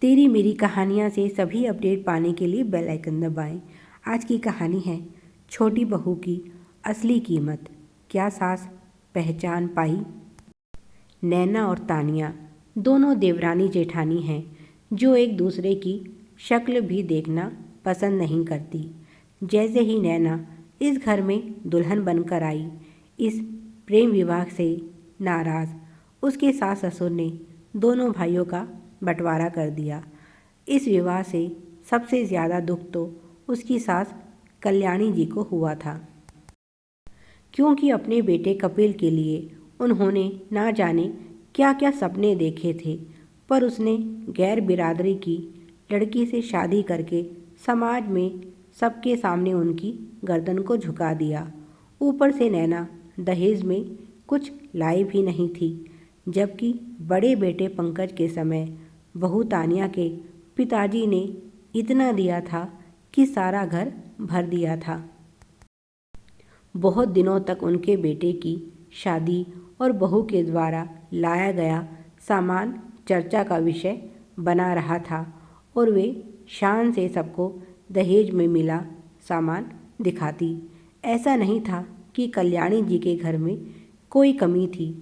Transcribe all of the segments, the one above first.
तेरी मेरी कहानियाँ से सभी अपडेट पाने के लिए बेल आइकन दबाएं। आज की कहानी है छोटी बहू की असली कीमत। क्या सास पहचान पाई? नैना और तानिया दोनों देवरानी जेठानी हैं जो एक दूसरे की शक्ल भी देखना पसंद नहीं करती। जैसे ही नैना इस घर में दुल्हन बनकर आई, इस प्रेम विवाह से नाराज़ उसके सास ससुर ने दोनों भाइयों का बंटवारा कर दिया। इस विवाह से सबसे ज़्यादा दुख तो उसकी सास कल्याणी जी को हुआ था, क्योंकि अपने बेटे कपिल के लिए उन्होंने ना जाने क्या क्या सपने देखे थे, पर उसने गैर बिरादरी की लड़की से शादी करके समाज में सबके सामने उनकी गर्दन को झुका दिया। ऊपर से नैना दहेज में कुछ लाई भी नहीं थी, जबकि बड़े बेटे पंकज के समय बहू तानिया के पिताजी ने इतना दिया था कि सारा घर भर दिया था। बहुत दिनों तक उनके बेटे की शादी और बहू के द्वारा लाया गया सामान चर्चा का विषय बना रहा था और वे शान से सबको दहेज में मिला सामान दिखाती। ऐसा नहीं था कि कल्याणी जी के घर में कोई कमी थी।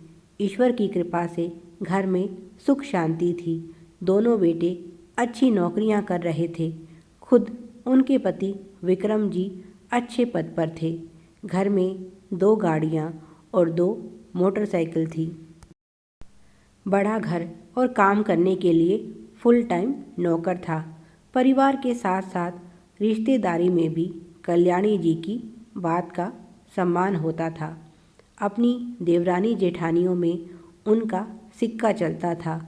ईश्वर की कृपा से घर में सुख शांति थी। दोनों बेटे अच्छी नौकरियां कर रहे थे। खुद उनके पति विक्रम जी अच्छे पद पर थे। घर में 2 गाड़ियां और 2 मोटरसाइकिल थी। बड़ा घर और काम करने के लिए फुल टाइम नौकर था। परिवार के साथ साथ रिश्तेदारी में भी कल्याणी जी की बात का सम्मान होता था। अपनी देवरानी जेठानियों में उनका सिक्का चलता था,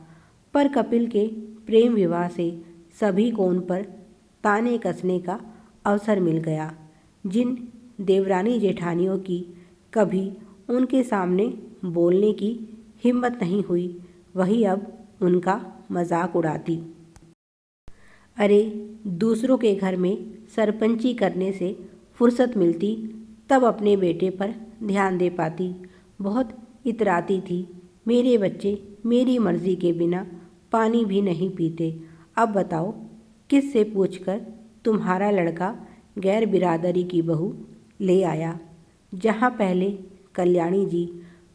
पर कपिल के प्रेम विवाह से सभी को उन पर ताने कसने का अवसर मिल गया। जिन देवरानी जेठानियों की कभी उनके सामने बोलने की हिम्मत नहीं हुई, वही अब उनका मजाक उड़ाती। अरे, दूसरों के घर में सरपंची करने से फुर्सत मिलती तब अपने बेटे पर ध्यान दे पाती। बहुत इतराती थी, मेरे बच्चे मेरी मर्जी के बिना पानी भी नहीं पीते। अब बताओ किससे पूछकर तुम्हारा लड़का गैर बिरादरी की बहू ले आया। जहाँ पहले कल्याणी जी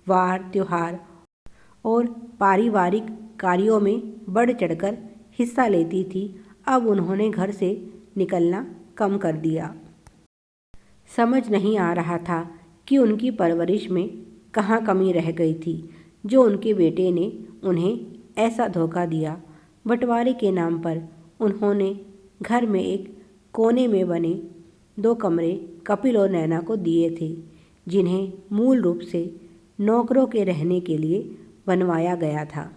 वार त्योहार और पारिवारिक कार्यों में बढ़ चढ़कर हिस्सा लेती थी, अब उन्होंने घर से निकलना कम कर दिया। समझ नहीं आ रहा था कि उनकी परवरिश में कहाँ कमी रह गई थी, जो उनके बेटे ने उन्हें ऐसा धोखा दिया। बंटवारे के नाम पर उन्होंने घर में एक कोने में बने 2 कमरे कपिल और नैना को दिए थे, जिन्हें मूल रूप से नौकरों के रहने के लिए बनवाया गया था।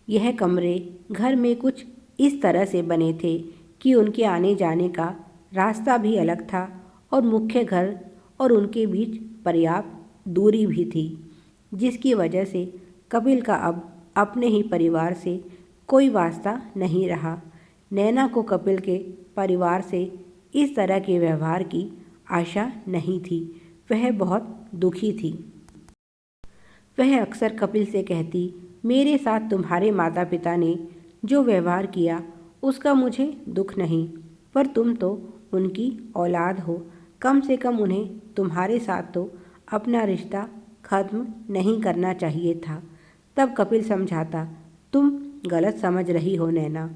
यह कमरे घर में कुछ इस तरह से बने थे कि उनके आने जाने का रास्ता भी अलग था और मुख्य घर और उनके बीच पर्याप्त दूरी भी थी, जिसकी वजह से कपिल का अब अपने ही परिवार से कोई वास्ता नहीं रहा। नैना को कपिल के परिवार से इस तरह के व्यवहार की आशा नहीं थी। वह बहुत दुखी थी। वह अक्सर कपिल से कहती, मेरे साथ तुम्हारे माता पिता ने जो व्यवहार किया उसका मुझे दुख नहीं, पर तुम तो उनकी औलाद हो, कम से कम उन्हें तुम्हारे साथ तो अपना रिश्ता खत्म नहीं करना चाहिए था। तब कपिल समझाता, तुम गलत समझ रही हो नैना,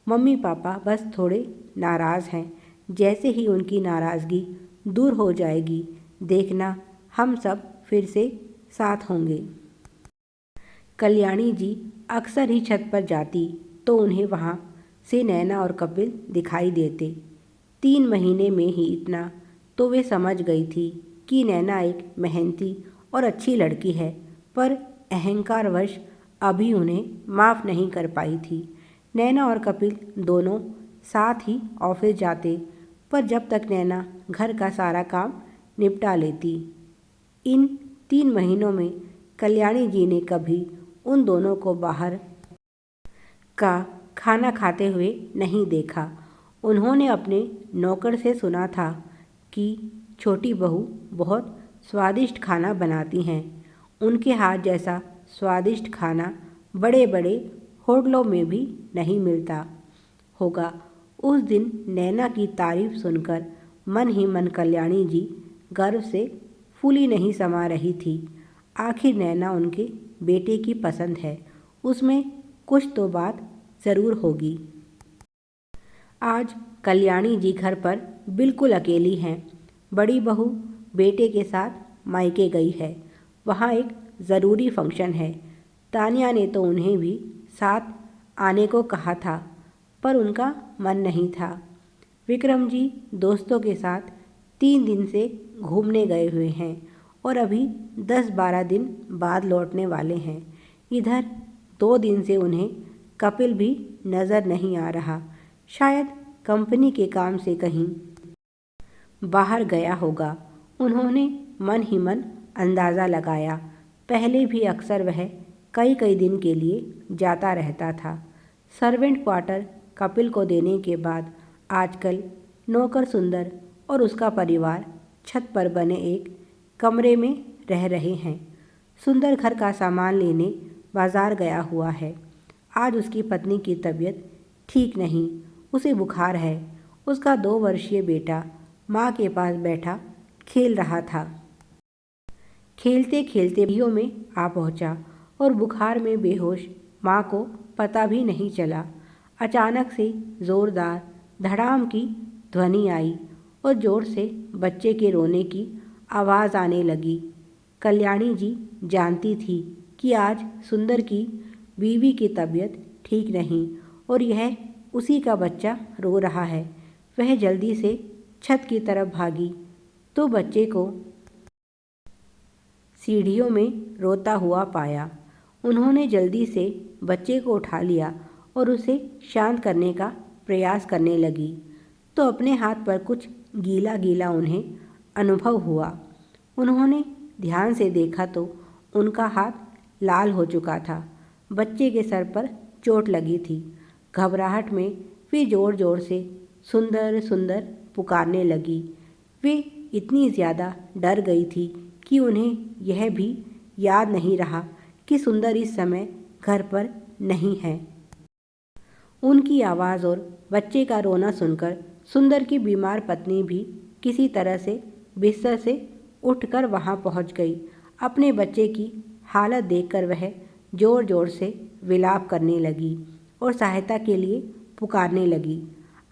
मम्मी पापा बस थोड़े नाराज़ हैं। जैसे ही उनकी नाराज़गी दूर हो जाएगी, देखना हम सब फिर से साथ होंगे। कल्याणी जी अक्सर ही छत पर जाती तो उन्हें वहाँ से नैना और कपिल दिखाई देते। 3 महीने में ही इतना तो वे समझ गई थी कि नैना एक मेहनती और अच्छी लड़की है, पर अहंकारवश अभी उन्हें माफ़ नहीं कर पाई थी। नैना और कपिल दोनों साथ ही ऑफिस जाते, पर जब तक नैना घर का सारा काम निपटा लेती। इन 3 महीनों में कल्याणी जी ने कभी उन दोनों को बाहर का खाना खाते हुए नहीं देखा। उन्होंने अपने नौकर से सुना था कि छोटी बहू बहुत स्वादिष्ट खाना बनाती हैं। उनके हाथ जैसा स्वादिष्ट खाना बड़े बड़े होटलों में भी नहीं मिलता होगा। उस दिन नैना की तारीफ सुनकर मन ही मन कल्याणी जी गर्व से फूली नहीं समा रही थी। आखिर नैना उनके बेटे की पसंद है, उसमें कुछ तो बात ज़रूर होगी। आज कल्याणी जी घर पर बिल्कुल अकेली हैं। बड़ी बहू बेटे के साथ मायके गई है, वहाँ एक ज़रूरी फंक्शन है। तानिया ने तो उन्हें भी साथ आने को कहा था, पर उनका मन नहीं था। विक्रम जी दोस्तों के साथ 3 दिन से घूमने गए हुए हैं और अभी 10-12 दिन बाद लौटने वाले हैं। इधर 2 दिन से उन्हें कपिल भी नज़र नहीं आ रहा। शायद कंपनी के काम से कहीं बाहर गया होगा। उन्होंने मन ही मन अंदाज़ा लगाया। पहले भी अक्सर वह कई कई दिन के लिए जाता रहता था। सर्वेंट क्वार्टर कपिल को देने के बाद आजकल नौकर सुंदर और उसका परिवार छत पर बने एक कमरे में रह रहे हैं। सुंदर घर का सामान लेने बाजार गया हुआ है। आज उसकी पत्नी की तबीयत ठीक नहीं, उसे बुखार है। उसका 2 वर्षीय बेटा माँ के पास बैठा खेल रहा था। खेलते खेलते बियों में आ पहुँचा और बुखार में बेहोश माँ को पता भी नहीं चला। अचानक से ज़ोरदार धड़ाम की ध्वनि आई और ज़ोर से बच्चे के रोने की आवाज़ आने लगी। कल्याणी जी जानती थी कि आज सुंदर की बीवी की तबीयत ठीक नहीं और यह उसी का बच्चा रो रहा है। वह जल्दी से छत की तरफ भागी तो बच्चे को सीढ़ियों में रोता हुआ पाया। उन्होंने जल्दी से बच्चे को उठा लिया और उसे शांत करने का प्रयास करने लगी तो अपने हाथ पर कुछ गीला गीला उन्हें अनुभव हुआ। उन्होंने ध्यान से देखा तो उनका हाथ लाल हो चुका था। बच्चे के सर पर चोट लगी थी। घबराहट में वे ज़ोर ज़ोर से सुंदर सुंदर पुकारने लगी। वे इतनी ज़्यादा डर गई थी कि उन्हें यह भी याद नहीं रहा कि सुंदर इस समय घर पर नहीं है। उनकी आवाज़ और बच्चे का रोना सुनकर सुंदर की बीमार पत्नी भी किसी तरह से बिस्तर से उठकर वहां पहुंच गई। अपने बच्चे की हालत देखकर वह ज़ोर ज़ोर से विलाप करने लगी और सहायता के लिए पुकारने लगी।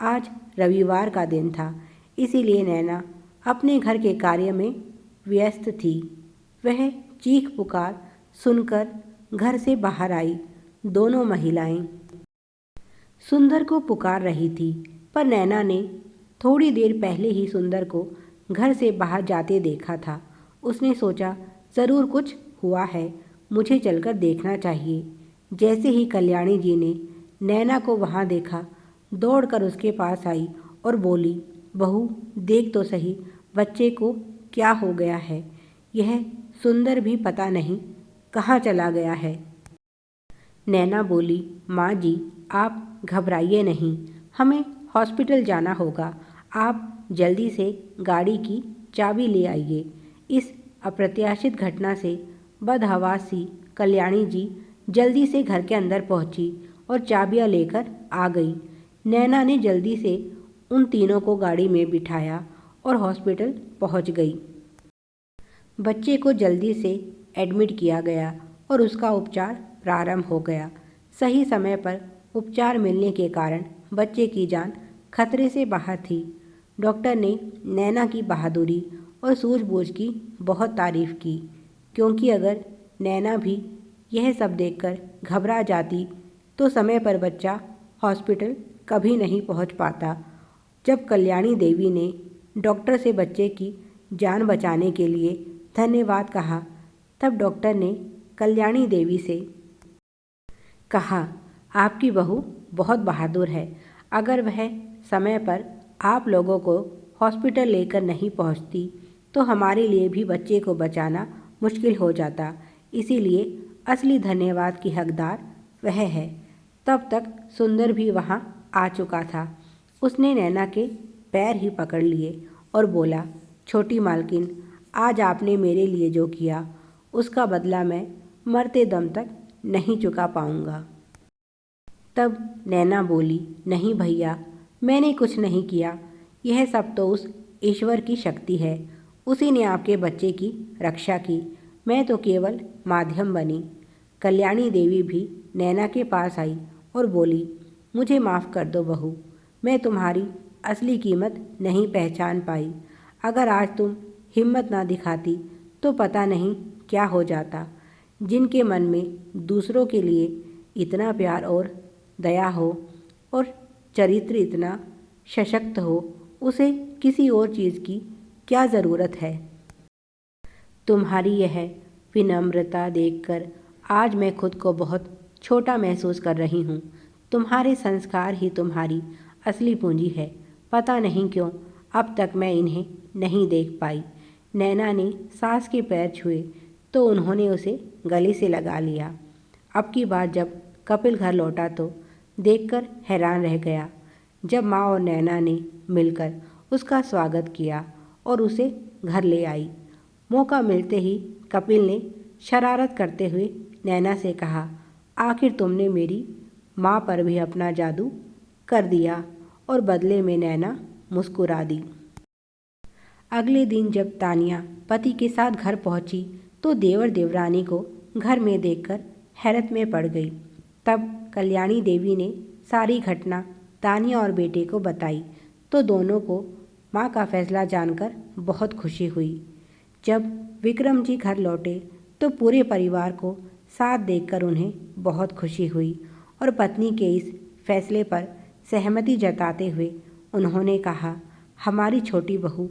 आज रविवार का दिन था, इसीलिए नैना अपने घर के कार्य में व्यस्त थी। वह चीख पुकार सुनकर घर से बाहर आई। दोनों महिलाएं सुंदर को पुकार रही थी, पर नैना ने थोड़ी देर पहले ही सुंदर को घर से बाहर जाते देखा था। उसने सोचा ज़रूर कुछ हुआ है, मुझे चलकर देखना चाहिए। जैसे ही कल्याणी जी ने नैना को वहाँ देखा, दौड़कर उसके पास आई और बोली, बहू देख तो सही बच्चे को क्या हो गया है। यह सुंदर भी पता नहीं कहाँ चला गया है। नैना बोली, माँ जी आप घबराइए नहीं, हमें हॉस्पिटल जाना होगा। आप जल्दी से गाड़ी की चाबी ले आइए। इस अप्रत्याशित घटना से बदहवास सी कल्याणी जी जल्दी से घर के अंदर पहुंची और चाबियां लेकर आ गई। नैना ने जल्दी से उन तीनों को गाड़ी में बिठाया और हॉस्पिटल पहुंच गई। बच्चे को जल्दी से एडमिट किया गया और उसका उपचार प्रारंभ हो गया। सही समय पर उपचार मिलने के कारण बच्चे की जान खतरे से बाहर थी। डॉक्टर ने नैना की बहादुरी और सूझबूझ की बहुत तारीफ की, क्योंकि अगर नैना भी यह सब देखकर घबरा जाती तो समय पर बच्चा हॉस्पिटल कभी नहीं पहुंच पाता। जब कल्याणी देवी ने डॉक्टर से बच्चे की जान बचाने के लिए धन्यवाद कहा, तब डॉक्टर ने कल्याणी देवी से कहा, आपकी बहू बहुत बहादुर है। अगर वह समय पर आप लोगों को हॉस्पिटल लेकर नहीं पहुंचती तो हमारे लिए भी बच्चे को बचाना मुश्किल हो जाता। इसीलिए असली धन्यवाद की हकदार वह है। तब तक सुंदर भी वहां आ चुका था। उसने नैना के पैर ही पकड़ लिए और बोला, छोटी मालकिन, आज आपने मेरे लिए जो किया उसका बदला मैं मरते दम तक नहीं चुका पाऊंगा। तब नैना बोली, नहीं भैया, मैंने कुछ नहीं किया। यह सब तो उस ईश्वर की शक्ति है। उसी ने आपके बच्चे की रक्षा की। मैं तो केवल माध्यम बनी। कल्याणी देवी भी नैना के पास आई और बोली, मुझे माफ़ कर दो बहू, मैं तुम्हारी असली कीमत नहीं पहचान पाई। अगर आज तुम हिम्मत ना दिखाती तो पता नहीं क्या हो जाता। जिनके मन में दूसरों के लिए इतना प्यार और दया हो और चरित्र इतना सशक्त हो, उसे किसी और चीज़ की क्या ज़रूरत है। तुम्हारी यह विनम्रता देखकर आज मैं खुद को बहुत छोटा महसूस कर रही हूँ। तुम्हारे संस्कार ही तुम्हारी असली पूंजी है। पता नहीं क्यों अब तक मैं इन्हें नहीं देख पाई। नैना ने सास के पैर छुए तो उन्होंने उसे गले से लगा लिया। अब की बार जब कपिल घर लौटा तो देखकर हैरान रह गया। जब माँ और नैना ने मिलकर उसका स्वागत किया और उसे घर ले आई। मौका मिलते ही कपिल ने शरारत करते हुए नैना से कहा, आखिर तुमने मेरी माँ पर भी अपना जादू कर दिया। और बदले में नैना मुस्कुरा दी। अगले दिन जब तानिया पति के साथ घर पहुंची तो देवर देवरानी को घर में देखकर हैरत में पड़ गई। तब कल्याणी देवी ने सारी घटना तानिया और बेटे को बताई तो दोनों को माँ का फैसला जानकर बहुत खुशी हुई। जब विक्रम जी घर लौटे तो पूरे परिवार को साथ देखकर उन्हें बहुत खुशी हुई और पत्नी के इस फैसले पर सहमति जताते हुए उन्होंने कहा, हमारी छोटी बहू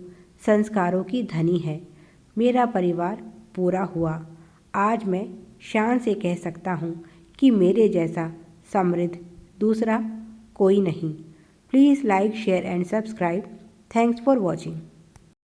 संस्कारों की धनी है। मेरा परिवार पूरा हुआ। आज मैं शान से कह सकता हूँ कि मेरे जैसा समृद्ध दूसरा कोई नहीं। Please like, share and subscribe. Thanks for watching.